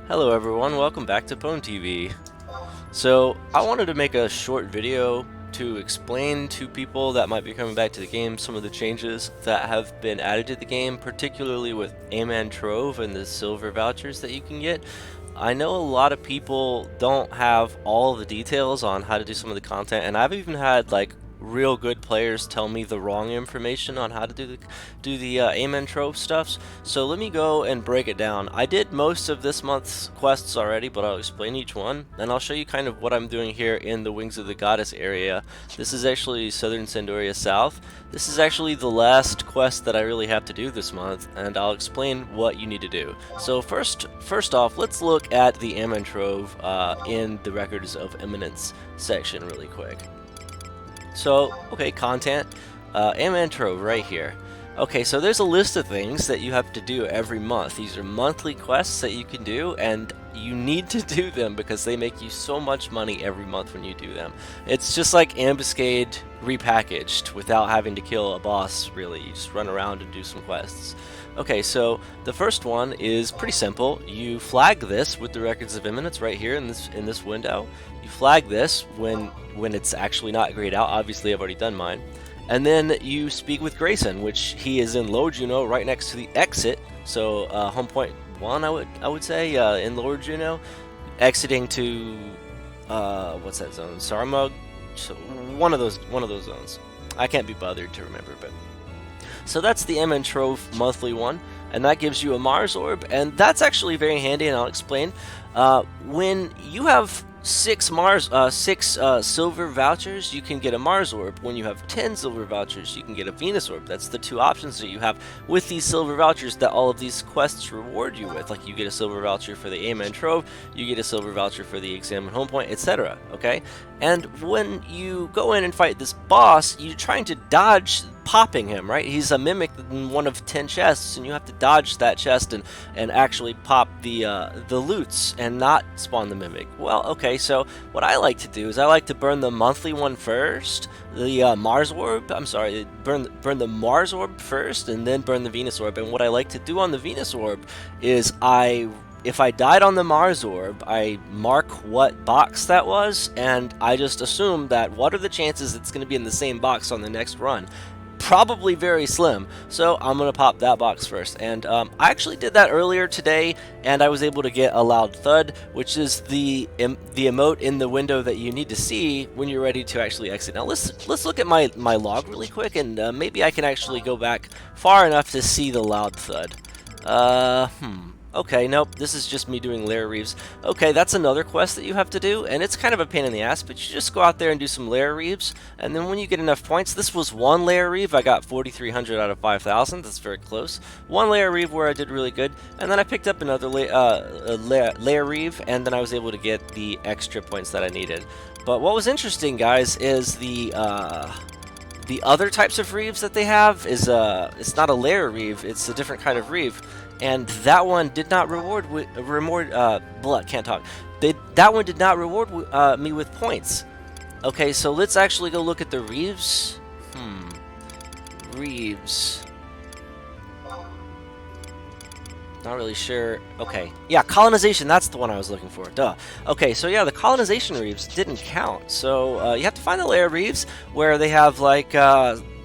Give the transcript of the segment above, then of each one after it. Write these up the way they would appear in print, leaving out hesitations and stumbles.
Hello everyone, welcome back to PwnTV. So, I wanted to make a short video to explain to people that might be coming back to the game some of the changes that have been added to the game, particularly with A.M.A.N Trove and the silver vouchers that you can get. I know a lot of people don't have all the details on how to do some of the content, and I've even had like real good players tell me the wrong information on how to do the A.M.A.N Trove stuffs. So let me go and break it down. I did most of this month's quests already, but I'll explain each one, and I'll show you kind of what I'm doing here in the Wings of the Goddess area. This is actually Southern Sandoria South. This is actually the last quest that I really have to do this month, and I'll explain what you need to do. So first off, let's look at the A.M.A.N Trove in the Records of Eminence section really quick. So, okay, content, A.M.A.N Trove right here. Okay, so there's a list of things that you have to do every month. These are monthly quests that you can do, and you need to do them because they make you so much money every month when you do them. It's just like Ambuscade repackaged without having to kill a boss, really. You just run around and do some quests. Okay, so the first one is pretty simple. You flag this with the Records of Eminence right here in this window. You flag this when it's actually not grayed out. Obviously, I've already done mine. And then you speak with Grayson, which he is in Lower Juno, right next to the exit. So home point 1, I would say, in Lower Juno, exiting to what's that zone? Saramug. So one of those zones. I can't be bothered to remember, but so that's the A.M.A.N Trove monthly one, and that gives you a Mars orb, and that's actually very handy, and I'll explain. When you have 6 silver vouchers, you can get a Mars orb. When you have 10 silver vouchers, you can get a Venus orb. That's the two options that you have with these silver vouchers that all of these quests reward you with. Like you get a silver voucher for the A.M.A.N Trove, you get a silver voucher for the Examine Home Point, etc. Okay? And when you go in and fight this boss, you're trying to dodge popping him, right? He's a mimic in one of 10 chests, and you have to dodge that chest and actually pop the loots and not spawn the mimic. Well, okay, so what I like to do is I like to burn the monthly one first, the Mars orb. I'm sorry, burn the Mars orb first, and then burn the Venus orb. And what I like to do on the Venus orb is if I died on the Mars orb, I mark what box that was, and I just assume that what are the chances it's going to be in the same box on the next run. Probably very slim, so I'm going to pop that box first. And I actually did that earlier today, and I was able to get a loud thud, which is the emote in the window that you need to see when you're ready to actually exit. Now let's look at my log really quick, and maybe I can actually go back far enough to see the loud thud. Okay, nope, this is just me doing Lair Reives. Okay, that's another quest that you have to do, and it's kind of a pain in the ass, but you just go out there and do some Lair Reives, and then when you get enough points, this was one Lair Reive, I got 4,300 out of 5,000, that's very close. One Lair Reive where I did really good, and then I picked up another Lair Reive, and then I was able to get the extra points that I needed. But what was interesting, guys, is the other types of Reives that they have is, it's not a Lair Reive, it's a different kind of Reive. And that one did not reward can't talk. That one did not reward me with points. Okay, so let's actually go look at the Reives. Reives. Not really sure. Okay, yeah, colonization. That's the one I was looking for. Duh. Okay, so yeah, the colonization Reives didn't count. So you have to find the Lair Reives where they have like.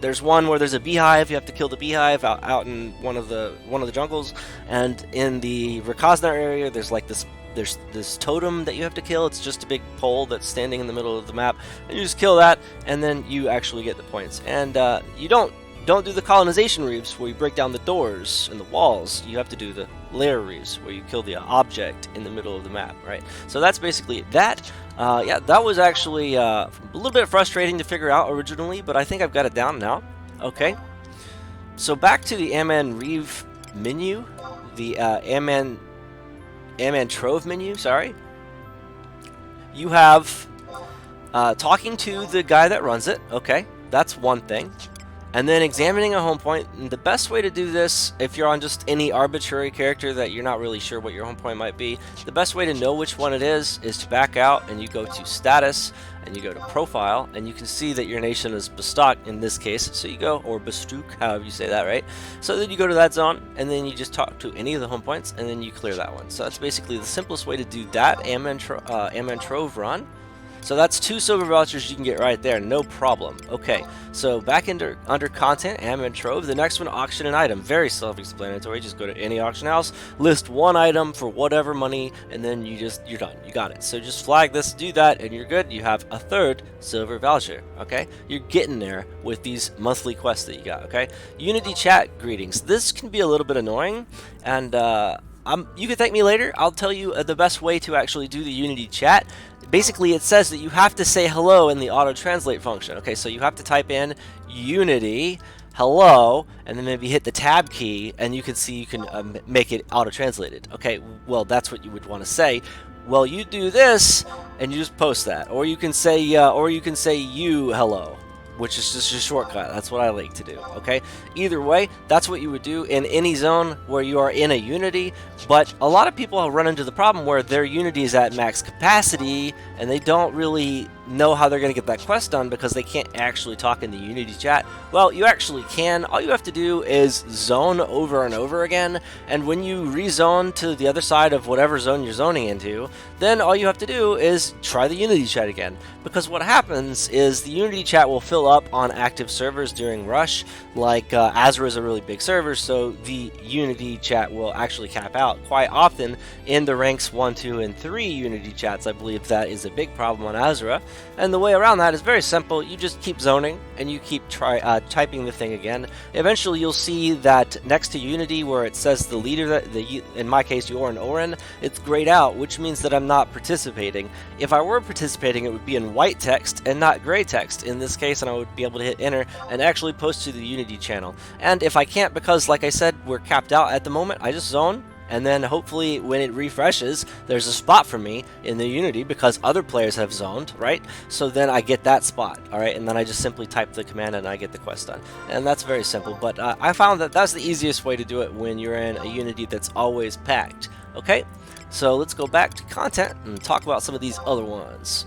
There's one where there's a beehive. You have to kill the beehive out in one of the jungles, and in the Rakaznar area, there's like this totem that you have to kill. It's just a big pole that's standing in the middle of the map, and you just kill that, and then you actually get the points. And you don't do the colonization Reives where you break down the doors and the walls. You have to do the Lair Reives where you kill the object in the middle of the map, right? So that's basically that. Yeah, that was actually a little bit frustrating to figure out originally, but I think I've got it down now. Okay, so back to the A.M.A.N Reive menu, the A.M.A.N Trove menu, sorry. You have talking to the guy that runs it, okay, that's one thing. and then examining a home point. And the best way to do this, if you're on just any arbitrary character that you're not really sure what your home point might be, the best way to know which one it is to back out and you go to status and you go to profile, and you can see that your nation is Bestock in this case. So you go, or Bestook, however you say that, right? So then you go to that zone and then you just talk to any of the home points and then you clear that one. So that's basically the simplest way to do that A.M.A.N. Trove run. So that's 2 silver vouchers you can get right there, no problem. Okay, so back under content, A.M.A.N. Trove. The next one, auction an item. Very self-explanatory. Just go to any auction house, list one item for whatever money, and then you're done. You got it. So just flag this, do that, and you're good. You have a 3rd silver voucher. Okay, you're getting there with these monthly quests that you got. Okay, Unity chat greetings. This can be a little bit annoying, and you can thank me later. I'll tell you the best way to actually do the Unity chat. Basically, it says that you have to say hello in the auto-translate function. Okay, so you have to type in Unity, hello, and then maybe hit the tab key, and you can see you can make it auto-translated. Okay, well, that's what you would want to say. Well, you do this, and you just post that. Or you can say, you hello, which is just a shortcut. That's what I like to do, okay? Either way, that's what you would do in any zone where you are in a Unity, but a lot of people have run into the problem where their Unity is at max capacity, and they don't really know how they're going to get that quest done because they can't actually talk in the Unity chat. Well, you actually can. All you have to do is zone over and over again, and when you rezone to the other side of whatever zone you're zoning into, then all you have to do is try the Unity chat again. Because what happens is the Unity chat will fill up on active servers during rush, like Azure is a really big server, so the Unity chat will actually cap out quite often in the ranks 1, 2, and 3 Unity chats. I believe that is a big problem on Azure. And the way around that is very simple. You just keep zoning and you keep typing the thing again. Eventually you'll see that next to Unity where it says the leader, in my case you're an Oren, it's grayed out, which means that I'm not participating. If I were participating, it would be in white text and not gray text in this case, and I would be able to hit enter and actually post to the Unity channel. And if I can't, because like I said, we're capped out at the moment, I just zone. And then hopefully when it refreshes, there's a spot for me in the Unity because other players have zoned, right? So then I get that spot, all right? And then I just simply type the command and I get the quest done. And that's very simple, but I found that that's the easiest way to do it when you're in a Unity that's always packed, okay? So let's go back to content and talk about some of these other ones.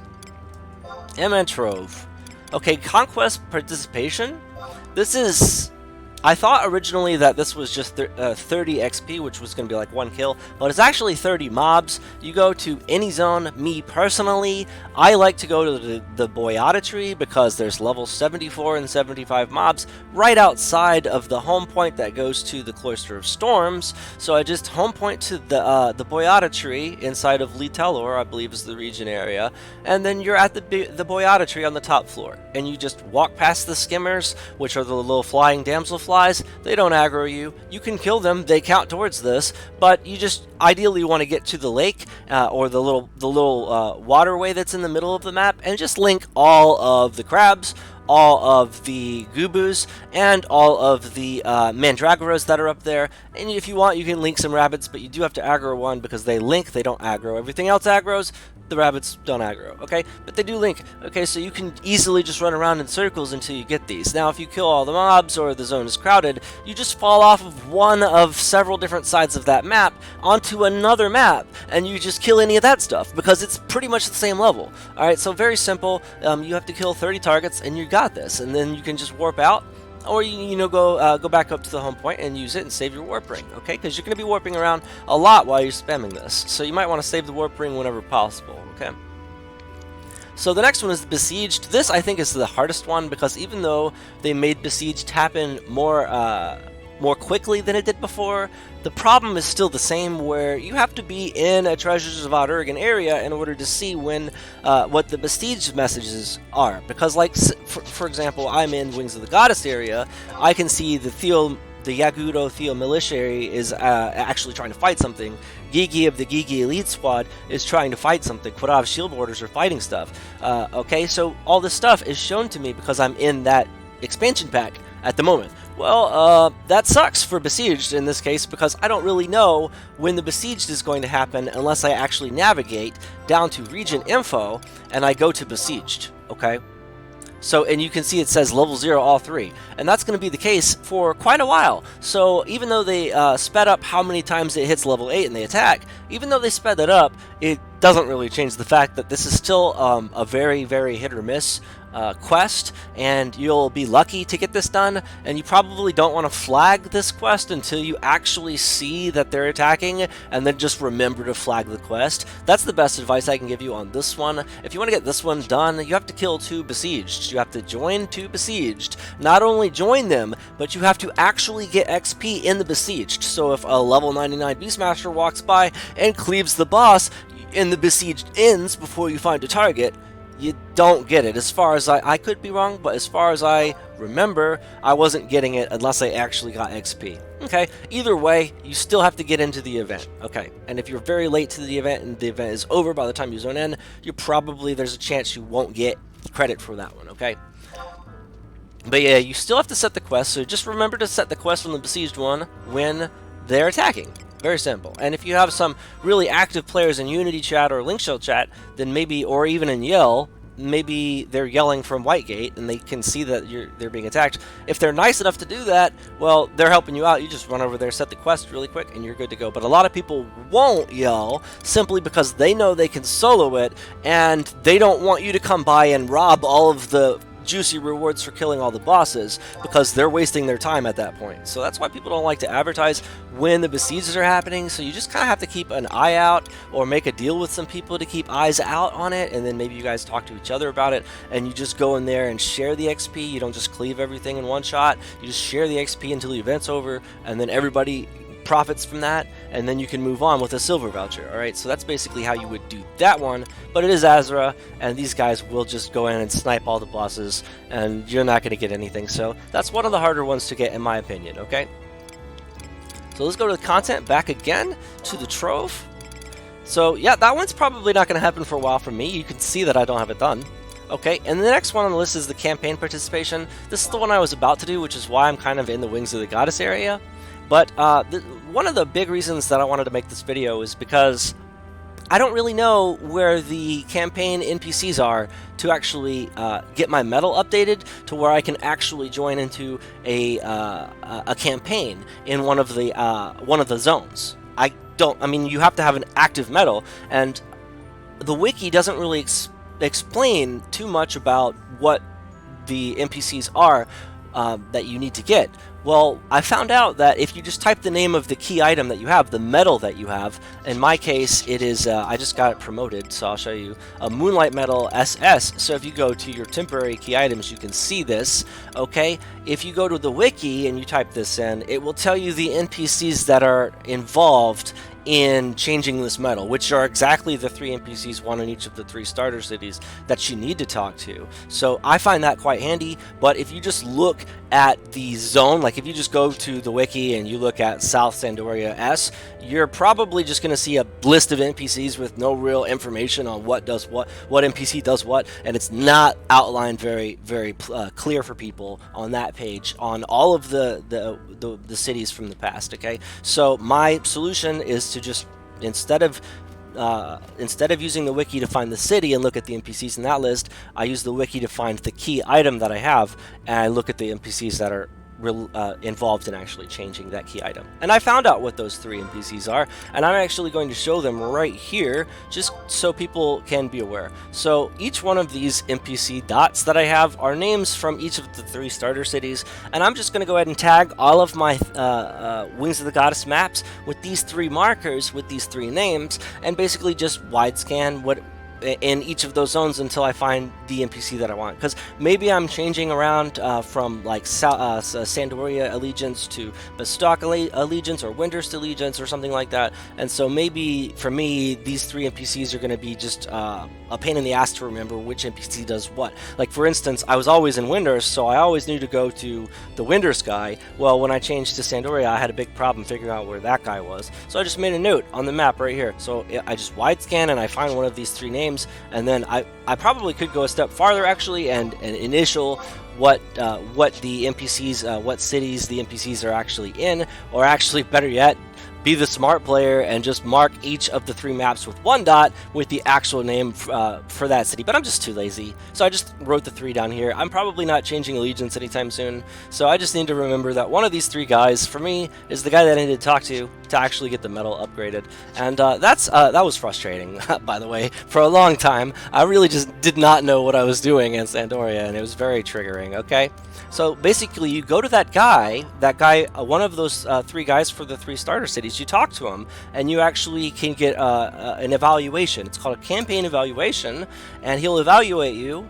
A.M.A.N. Trove. Okay, Conquest participation. This is... I thought originally that this was just 30 XP, which was going to be like 1 kill, but it's actually 30 mobs. You go to any zone. Me personally, I like to go to the Boyata tree because there's level 74 and 75 mobs right outside of the home point that goes to the Cloister of Storms. So I just home point to the Boyata tree inside of Litalor, I believe is the region area, and then you're at the Boyata tree on the top floor, and you just walk past the skimmers, which are the little flying damselflies. They don't aggro you. You can kill them. They count towards this, but you just ideally want to get to the lake or the little waterway that's in the middle of the map and just link all of the crabs, all of the Gubus, and all of the Mandragoras that are up there. And if you want, you can link some rabbits, but you do have to aggro one because they link, they don't aggro. Everything else aggroes, the rabbits don't aggro, okay? But they do link, okay? So you can easily just run around in circles until you get these. Now, if you kill all the mobs or the zone is crowded, you just fall off of one of several different sides of that map onto another map, and you just kill any of that stuff because it's pretty much the same level. All right, so very simple. You have to kill 30 targets, and you got this, and then you can just warp out, or you know, go back up to the home point and use it and save your warp ring, okay? Because you're going to be warping around a lot while you're spamming this, so you might want to save the warp ring whenever possible, okay? So the next one is Besieged. This I think is the hardest one because even though they made Besieged happen more quickly than it did before, the problem is still the same, where you have to be in a Treasures of Outer Urgan area in order to see when what the Besieged messages are. Because, like, for example, I'm in Wings of the Goddess area, I can see the Yagudo Theo Militiary is actually trying to fight something. Gigi of the Gigi Elite Squad is trying to fight something. Quadav Shield Warders are fighting stuff. Okay, so all this stuff is shown to me because I'm in that expansion pack at the moment. Well, that sucks for Besieged in this case because I don't really know when the Besieged is going to happen unless I actually navigate down to region info and I go to Besieged, okay? So, and you can see it says level 0 all 3, and that's going to be the case for quite a while. So even though they sped up how many times it hits level 8 and they attack, even though they sped that up, it doesn't really change the fact that this is still a very, very hit or miss quest, and you'll be lucky to get this done, and you probably don't want to flag this quest until you actually see that they're attacking, and then just remember to flag the quest. That's the best advice I can give you on this one. If you want to get this one done, you have to kill 2 Besieged. You have to join 2 Besieged. Not only join them, but you have to actually get XP in the Besieged. So if a level 99 Beastmaster walks by and cleaves the boss, and the Besieged ends before you find a target, you don't get it. As far as I could be wrong, but as far as I remember, I wasn't getting it unless I actually got XP. Okay, either way, you still have to get into the event. Okay, and if you're very late to the event and the event is over by the time you zone in, there's a chance you won't get credit for that one. Okay, but yeah, you still have to set the quest, so just remember to set the quest on the Besieged one when they're attacking. Very simple. And if you have some really active players in Unity chat or Linkshell chat, then maybe, or even in Yell, maybe they're yelling from Whitegate and they can see that they're being attacked. If they're nice enough to do that, well, they're helping you out. You just run over there, set the quest really quick, and you're good to go. But a lot of people won't yell simply because they know they can solo it, and they don't want you to come by and rob all of the juicy rewards for killing all the bosses, because they're wasting their time at that point. So that's why people don't like to advertise when the Besieges are happening. So you just kind of have to keep an eye out, or make a deal with some people to keep eyes out on it, and then maybe you guys talk to each other about it, and you just go in there and share the XP. You don't just cleave everything in one shot. You just share the XP until the event's over, and then everybody profits from that, and then you can move on with a silver voucher. Alright, so that's basically how you would do that one. But it is Azra, and these guys will just go in and snipe all the bosses, and you're not going to get anything. So that's one of the harder ones to get, in my opinion. Okay, so let's go to the content, back again to the Trove. So yeah, that one's probably not going to happen for a while for me. You can see that I don't have it done. Okay, and the next one on the list is the campaign participation. This is the one I was about to do, which is why I'm kind of in the Wings of the Goddess area. But one of the big reasons that I wanted to make this video is because I don't really know where the campaign NPCs are to actually get my medal updated to where I can actually join into a campaign in one of the zones. I mean, you have to have an active medal, and the wiki doesn't really explain too much about what the NPCs are that you need to get. Well, I found out that if you just type the name of the key item that you have, the medal that you have, in my case it is, I just got it promoted, so I'll show you, a Moonlight Medal SS. So if you go to your temporary key items, you can see this, okay? If you go to the wiki and you type this in, it will tell you the NPCs that are involved in changing this medal, which are exactly the 3 NPCs, one in each of the 3 starter cities that you need to talk to. So I find that quite handy. But if you just look at the zone, like if you just go to the wiki and you look at South Sandoria S, you're probably just going to see a list of NPCs with no real information on what does what NPC does what, and it's not outlined very clear for people on that page on all of the cities from the past. Okay, so my solution is to just instead of using the wiki to find the city and look at the NPCs in that list, I use the wiki to find the key item that I have, and I look at the NPCs that are involved in actually changing that key item. And I found out what those 3 NPCs are, and I'm actually going to show them right here just so people can be aware. So each one of these NPC dots that I have are names from each of the 3 starter cities, and I'm just going to go ahead and tag all of my Wings of the Goddess maps with these 3 markers, with these 3 names, and basically just wide scan what in each of those zones until I find the NPC that I want. Because maybe I'm changing around from like Sandoria Allegiance to Bestock Allegiance or Windhurst Allegiance or something like that. And so maybe for me, these 3 NPCs are going to be just a pain in the ass to remember which NPC does what. Like for instance, I was always in Windhurst, so I always knew to go to the Windhurst guy. Well, when I changed to Sandoria, I had a big problem figuring out where that guy was. So I just made a note on the map right here. So I just wide scan and I find one of these 3 names. And then I probably could go a step farther actually and initial what the NPCs, what cities the NPCs are actually in, or actually better yet, be the smart player and just mark each of the 3 maps with 1 dot with the actual name for that city, but I'm just too lazy, so I just wrote the 3 down here. I'm probably not changing allegiance anytime soon, so I just need to remember that one of these 3 guys, for me, is the guy that I need to talk to actually get the medal upgraded, and that was frustrating, by the way. For a long time, I really just did not know what I was doing in Sandoria, and it was very triggering, okay? So basically, you go to that guy, one of those 3 guys for the 3 starter cities, you talk to him, and you actually can get an evaluation. It's called a campaign evaluation, and he'll evaluate you,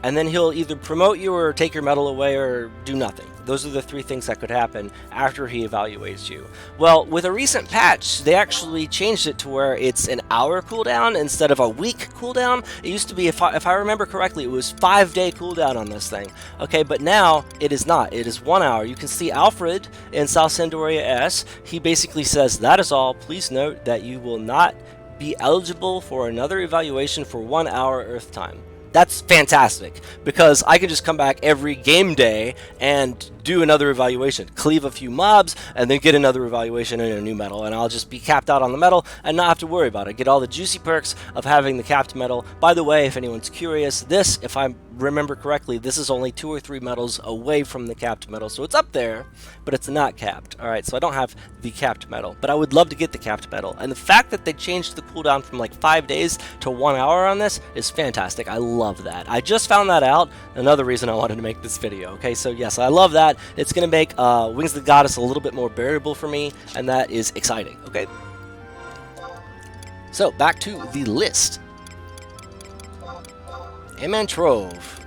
and then he'll either promote you or take your medal away or do nothing. Those are the 3 things that could happen after he evaluates you. Well, with a recent patch, they actually changed it to where it's an hour cooldown instead of a week cooldown. It used to be, if I remember correctly, it was 5-day cooldown on this thing. Okay, but now it is not. It is 1 hour. You can see Alfred in South Sandoria S. He basically says, "That is all. Please note that you will not be eligible for another evaluation for 1 hour Earth time." That's fantastic, because I can just come back every game day and do another evaluation, cleave a few mobs, and then get another evaluation and a new medal, and I'll just be capped out on the medal and not have to worry about it. Get all the juicy perks of having the capped medal. By the way, if anyone's curious, this, if I remember correctly, this is only 2 or 3 medals away from the capped medal, so it's up there, but it's not capped. Alright, so I don't have the capped medal, but I would love to get the capped medal, and the fact that they changed the cooldown from like 5 days to 1 hour on this is fantastic. I love that. I just found that out, another reason I wanted to make this video. Okay, so yes, I love that. It's going to make Wings of the Goddess a little bit more bearable for me, and that is exciting. Okay, so back to the list. A.M.A.N. Trove.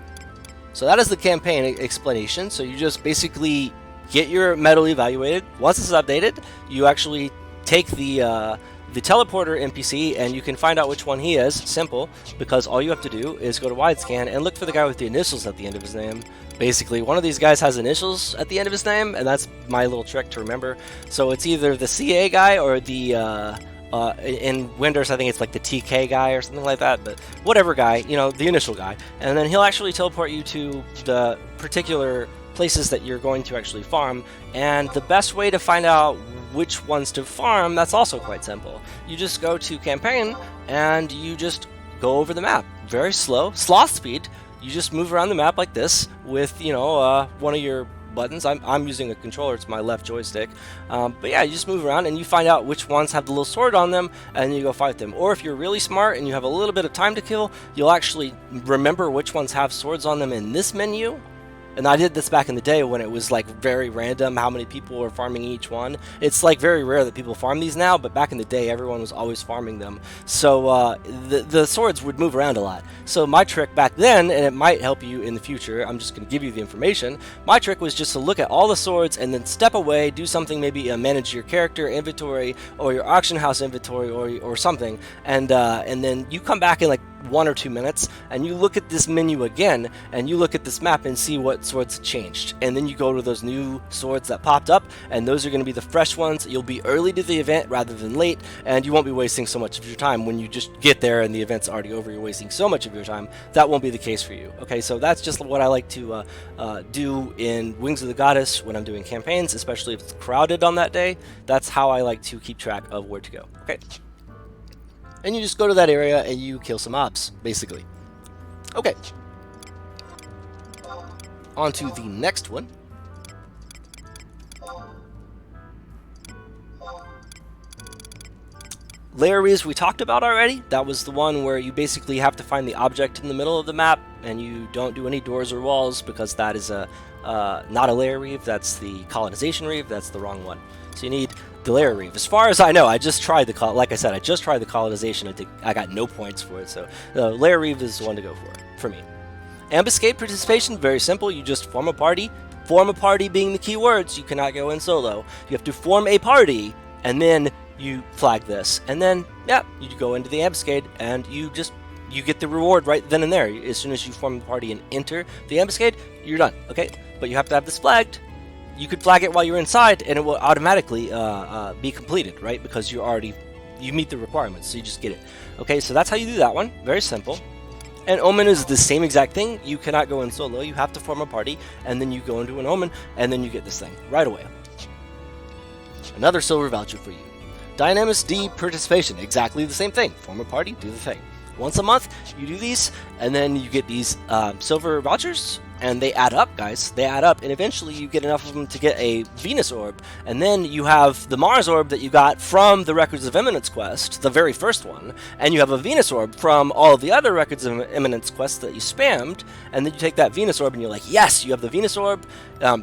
So that is the campaign explanation. So you just basically get your medal evaluated. Once it's updated, you actually take the teleporter NPC and you can find out which one he is. Simple, because all you have to do is go to wide scan and look for the guy with the initials at the end of his name. Basically, one of these guys has initials at the end of his name, and that's my little trick to remember. So it's either the CA guy or the in Winders, I think it's like the TK guy or something like that, but whatever guy, you know, the initial guy. And then he'll actually teleport you to the particular places that you're going to actually farm, and the best way to find out which ones to farm, that's also quite simple. You just go to campaign and you just go over the map. Very slow, sloth speed. You just move around the map like this with, you know, one of your buttons. I'm using a controller, it's my left joystick. But yeah, you just move around and you find out which ones have the little sword on them, and you go fight them. Or if you're really smart and you have a little bit of time to kill, you'll actually remember which ones have swords on them in this menu. And I did this back in the day when it was like very random how many people were farming each one. It's like very rare that people farm these now, but back in the day everyone was always farming them. So the swords would move around a lot. So my trick back then, and it might help you in the future, I'm just going to give you the information, my trick was just to look at all the swords and then step away, do something, maybe manage your character inventory or your auction house inventory or something, and then you come back in like 1 or 2 minutes and you look at this menu again and you look at this map and see what swords changed, and then you go to those new swords that popped up, and those are going to be the fresh ones. You'll be early to the event rather than late, and you won't be wasting so much of your time. When you just get there and the event's already over, you're wasting so much of your time. That won't be the case for you. Okay, so that's just what I like to do in Wings of the Goddess when I'm doing campaigns, especially if it's crowded on that day. That's how I like to keep track of where to go. Okay, and you just go to that area and you kill some mobs, basically. Okay, on to the next one. Lair we talked about already. That was the one where you basically have to find the object in the middle of the map, and you don't do any doors or walls, because that is not a Lair Reeve, that's the colonization Reeve, that's the wrong one. So you need the Lair Reeve. As far as I know, I just tried like I said, I just tried the colonization. I got no points for it, so the Lair Reeve is the one to go for me. Ambuscade participation, very simple. You just form a party. Form a party being the key words. You cannot go in solo. You have to form a party, and then you flag this, and then yeah, you go into the ambuscade, and you get the reward right then and there. As soon as you form the party and enter the ambuscade, you're done. Okay, but you have to have this flagged. You could flag it while you're inside, and it will automatically be completed, right? Because you meet the requirements, so you just get it. Okay, so that's how you do that one. Very simple. And Omen is the same exact thing. You cannot go in solo. You have to form a party, and then you go into an Omen, and then you get this thing right away. Another silver voucher for you. Dynamis D participation, exactly the same thing. Form a party, do the thing. Once a month, you do these, and then you get these silver vouchers, and they add up, guys. They add up, and eventually you get enough of them to get a Venus orb, and then you have the Mars orb that you got from the Records of Eminence quest, the very first one, and you have a Venus orb from all of the other Records of Eminence quests that you spammed, and then you take that Venus orb and you're like, yes, you have the Venus orb,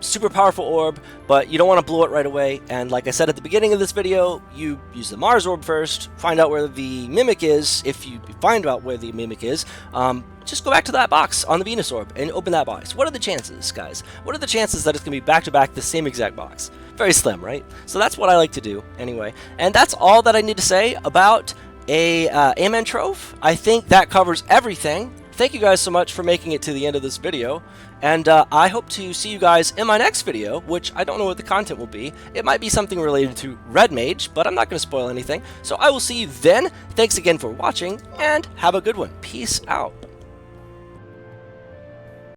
super powerful orb, but you don't want to blow it right away. And like I said at the beginning of this video, you use the Mars orb first, find out where the Mimic is. If you find out where the Mimic is, just go back to that box on the Venus orb and open that box. What are the chances, guys? What are the chances that it's going to be back-to-back the same exact box? Very slim, right? So that's what I like to do anyway. And that's all that I need to say about a A.M.A.N Trove. I think that covers everything. Thank you guys so much for making it to the end of this video. And I hope to see you guys in my next video, which I don't know what the content will be. It might be something related to Red Mage, but I'm not going to spoil anything. So I will see you then. Thanks again for watching, and have a good one. Peace out.